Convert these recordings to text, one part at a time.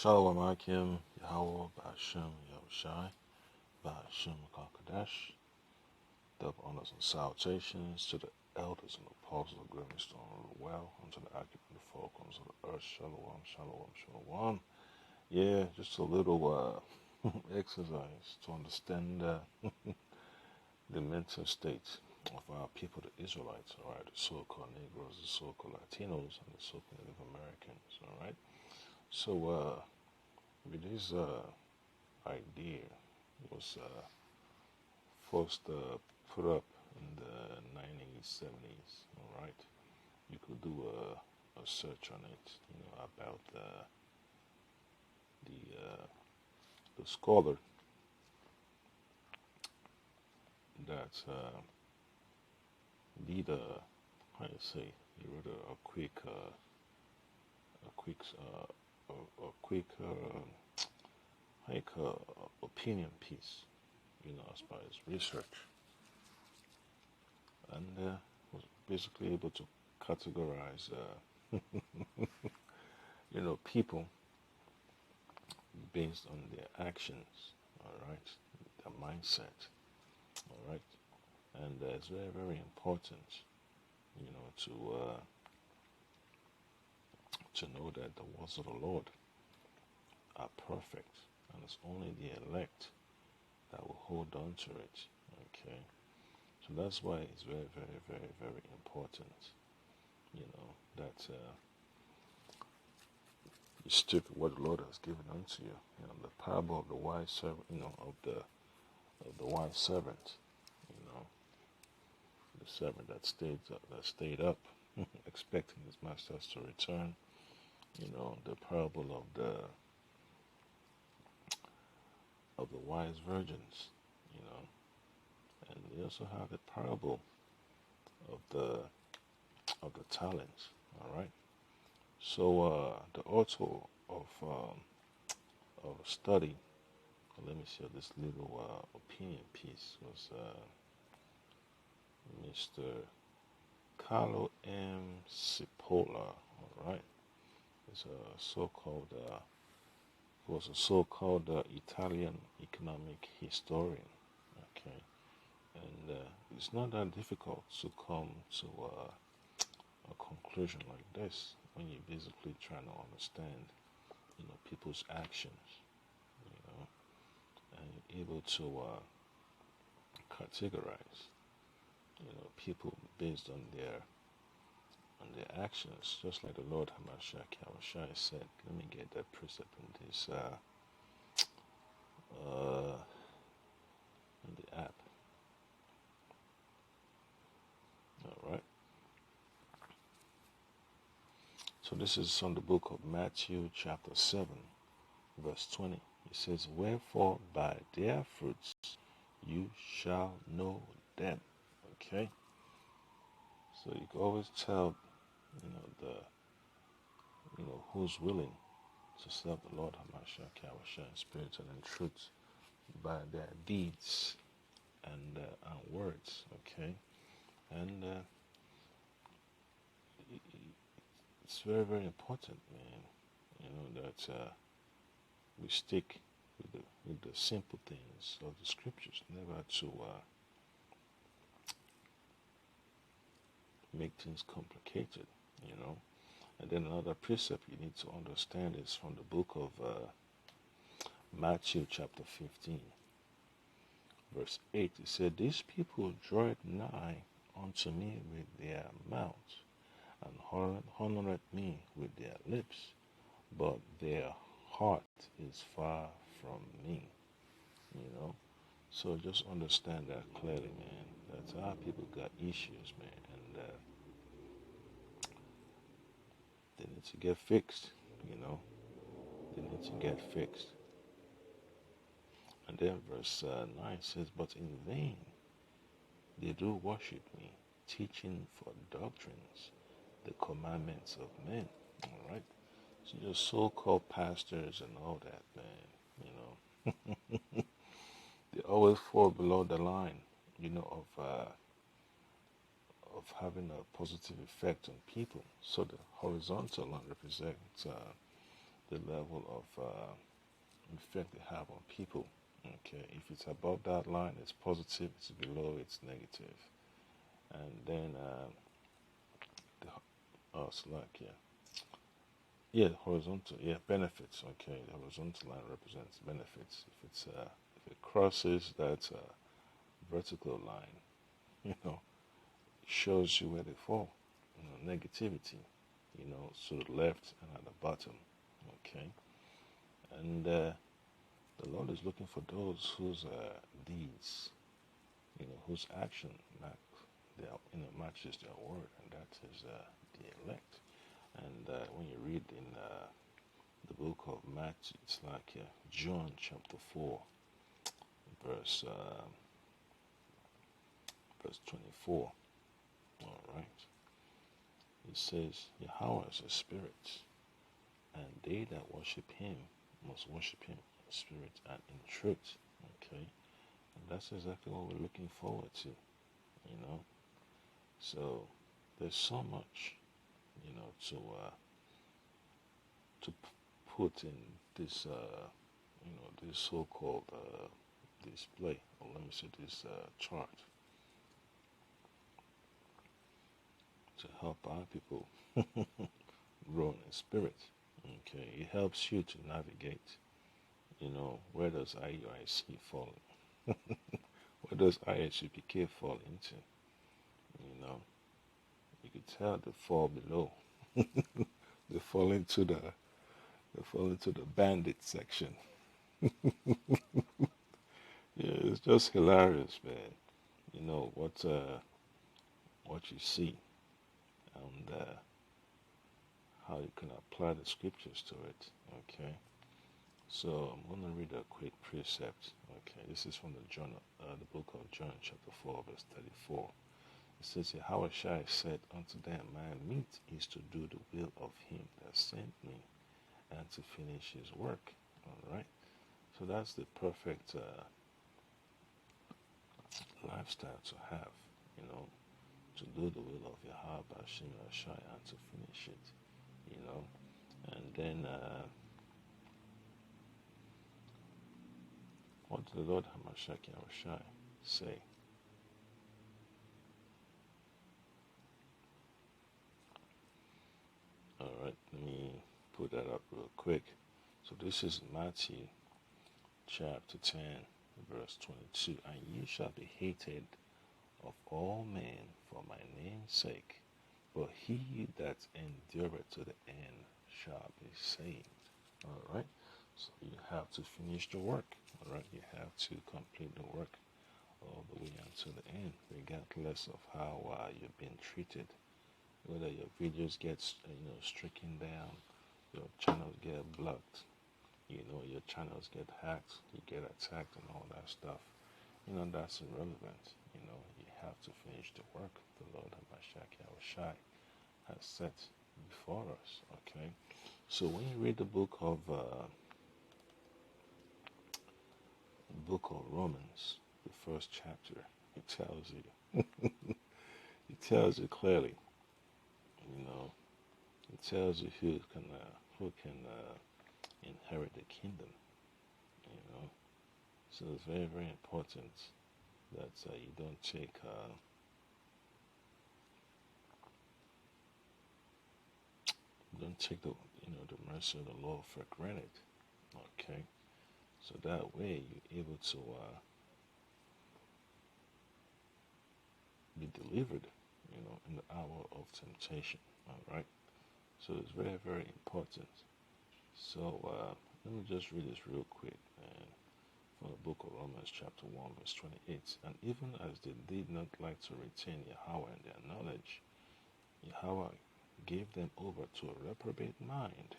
Shalom Akim, Yahweh, Ba'ashem, Yahushai, Ba'ashem, Kakadash. Double honors and salutations to the elders and apostles of Grimmy Stone of the well, unto the occupant of folk, unto the earth, Shalom, Shalom, Shalom. Yeah, just a little exercise to understand the mental state of our people, the Israelites, alright, the so-called Negroes, the so-called Latinos, and the so-called Native Americans, alright. So, with this idea was first put up in the 1970s, alright. You could do a search on it, about the scholar that did how you say, he wrote a quick like opinion piece, as far as research, and was basically able to categorize, people based on their actions, all right, their mindset, all right, and it's very, very important, to know that the words of the Lord are perfect, and it's only the elect that will hold on to it. Okay, so that's why it's very, very, very, very important, that you stick with what the Lord has given unto you. The parable of the wise servant, of the wise servant, the servant that stayed up, expecting his masters to return. The parable of the wise virgins, and we also have the parable of the talents. All right. So the author of a study, let me see, this little opinion piece was Mr. Carlo M. Cipolla. All right. It's was a so-called Italian economic historian. Okay, and it's not that difficult to come to a conclusion like this when you're basically trying to understand, people's actions, and you're able to categorize, people based on their actions, just like the Lord Hamashiach Yahushai said. Let me get that precept in this in the app. All right. So this is from the book of Matthew, chapter 7, verse 20. It says, "Wherefore by their fruits you shall know them." Okay. So you can always tell, who's willing to serve the Lord Hamashiach Yahushua in spirit and in truth by their deeds and words. Okay, and it's very, very important, man. That we stick with the simple things of the scriptures, never to make things complicated. And then another precept you need to understand is from the book of Matthew chapter 15, verse 8. It said, "These people drawed nigh unto me with their mouths, and honored me with their lips, but their heart is far from me." So just understand that clearly, man. That's how people got issues, man, and they need to get fixed. They need to get fixed. And then verse 9 says, "But in vain they do worship me, teaching for doctrines the commandments of men." All right. So your so-called pastors and all that, man, they always fall below the line, of having a positive effect on people. So the horizontal line represents the level of effect they have on people. Okay, if it's above that line, it's positive. It's below, it's negative. And then it's like horizontal. Yeah, benefits. Okay, the horizontal line represents benefits. If it crosses that vertical line, you know, it shows you where they fall. Negativity. To the left and at the bottom. Okay, and the Lord is looking for those whose deeds, whose action matches their word, and that is the elect. And when you read in the book of Matthew, it's like John chapter 4, verse 24. All right. It says, Yahweh is a spirit, and they that worship him must worship him in spirit and in truth. Okay. And that's exactly what we're looking forward to. So there's so much, to put in this, this so-called display, or let me say this chart, to help our people grow in spirit. Okay, it helps you to navigate. Where does IUIC fall? Where does ISUPK fall into? You could tell they fall below. They fall into the bandit section. Yeah, it's just hilarious, man. What you see, and how you can apply the scriptures to it. Okay. So I'm going to read a quick precept. Okay, this is from the book of John, chapter 4, verse 34. It says, Yahweh Shai said unto them, My meat is to do the will of him that sent me, and to finish his work. All right. So that's the perfect lifestyle to have, to do the will of Yahweh Hashem Shai and to finish it, And then, what did the Lord Hamashach Yahushai say? All right, let me put that up real quick. So this is Matthew chapter 10, verse 22. And ye shall be hated of all men for my name's sake, but he that endureth to the end shall be saved. All right, so you have to finish the work. All right, you have to complete the work all the way until the end, regardless of how you've been treated. Whether your videos get stricken down, your channels get blocked, your channels get hacked, you get attacked and all that stuff. That's irrelevant. You have to finish the work the Lord Hamashach Yahushai has set before us. Okay, so when you read the book of Romans, the first chapter, it tells you clearly. It tells you who can inherit the kingdom. So it's very, very important that you don't take the mercy of the Lord for granted. Okay, so that way you're able to be delivered, in the hour of temptation. All right. So it's very, very important. So let me just read this real quick, from the book of Romans chapter 1, verse 28. And even as they did not like to retain Yahweh in their knowledge, Yahweh gave them over to a reprobate mind,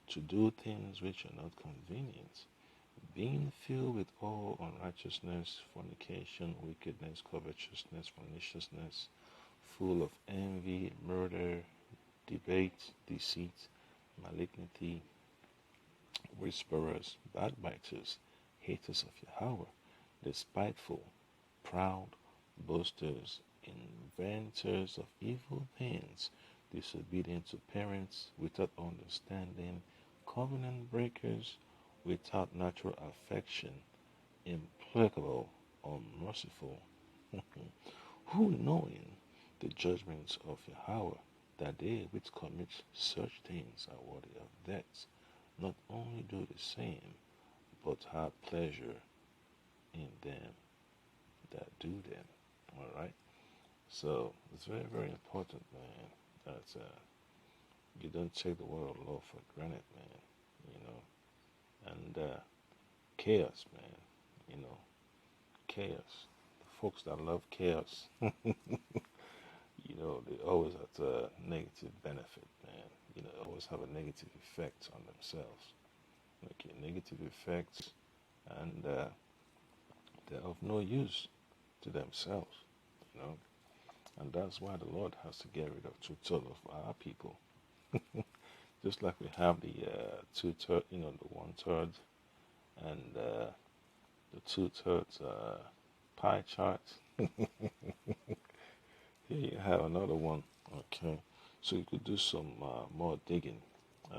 to do things which are not convenient, being filled with all unrighteousness, fornication, wickedness, covetousness, maliciousness, full of envy, murder, debate, deceit, malignity, whisperers, backbiters, haters of Yahweh, despiteful, proud, boasters, inventors of evil things, disobedient to parents, without understanding, covenant breakers, without natural affection, implacable, unmerciful, who knowing the judgments of Yahweh, that they which commit such things are worthy of death, not only do the same, but have pleasure in them that do them. All right. So it's very, very important, man, that you don't take the word of law for granted, man. You know, and chaos, man. You know, chaos. The folks that love chaos, they always have a negative benefit, man. Always have a negative effect on themselves. Okay, negative effects, and they're of no use to themselves, you know. And that's why the Lord has to get rid of 2/3 of our people. Just like we have the 2/3, the 1/3, and the 2/3 pie chart. Here you have another one. Okay, so you could do some more digging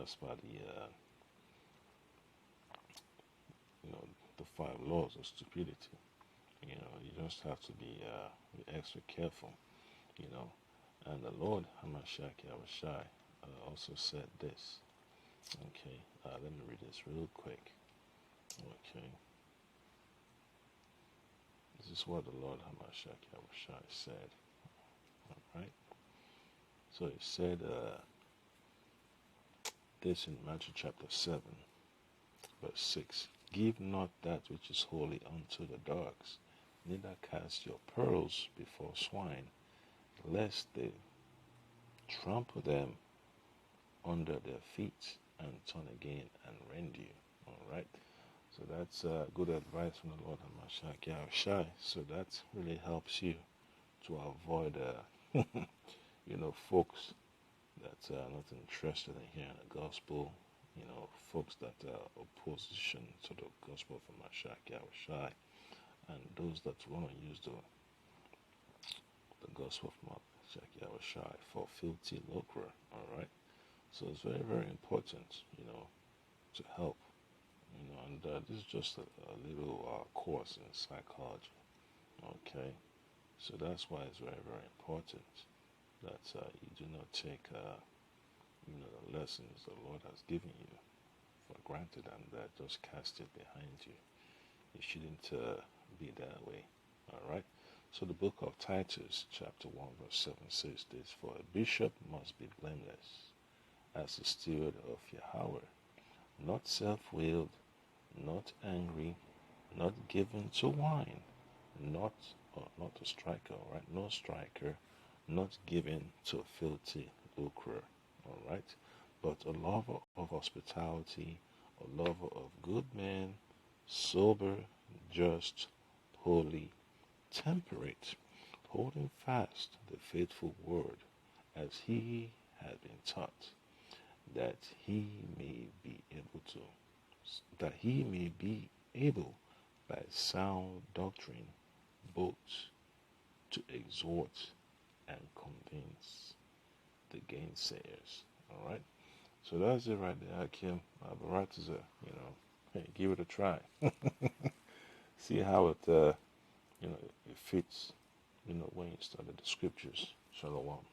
as per the the 5 laws of stupidity. You just have to be extra careful. You know, and the Lord Hamashiach Yahushai also said this. Okay, let me read this real quick. Okay, this is what the Lord Hamashiach Yahushai said. All right, so he said this in Matthew chapter 7, verse 6. Give not that which is holy unto the dogs, neither cast your pearls before swine, lest they trample them under their feet and turn again and rend you. All right. So that's good advice from the Lord Hamashiach Yahushai. So that really helps you to avoid, folks that are not interested in hearing the gospel. Folks that are opposition to the gospel of Hamashiach Yahushai, and those that want to use the gospel of Hamashiach Yahushai for filthy lucre. All right. So it's very, very important, to help, and this is just a little course in psychology, okay? So that's why it's very, very important that you do not take, the lessons the Lord has given you for granted and just cast it behind you. It shouldn't be that way, all right? So the book of Titus, chapter 1, verse 7 says this, for a bishop must be blameless as a steward of Yahweh, not self-willed, not angry, not given to wine, not a striker, all right? No striker, not given to filthy lucre, all right? But a lover of hospitality, a lover of good men, sober, just, holy, temperate, holding fast the faithful word as he had been taught, that he may be able by sound doctrine both to exhort and convince the gainsayers. All right. So that's it right there, Hakim. Baratiza, hey, give it a try. See how it, it fits, when you study the scriptures. Shalom.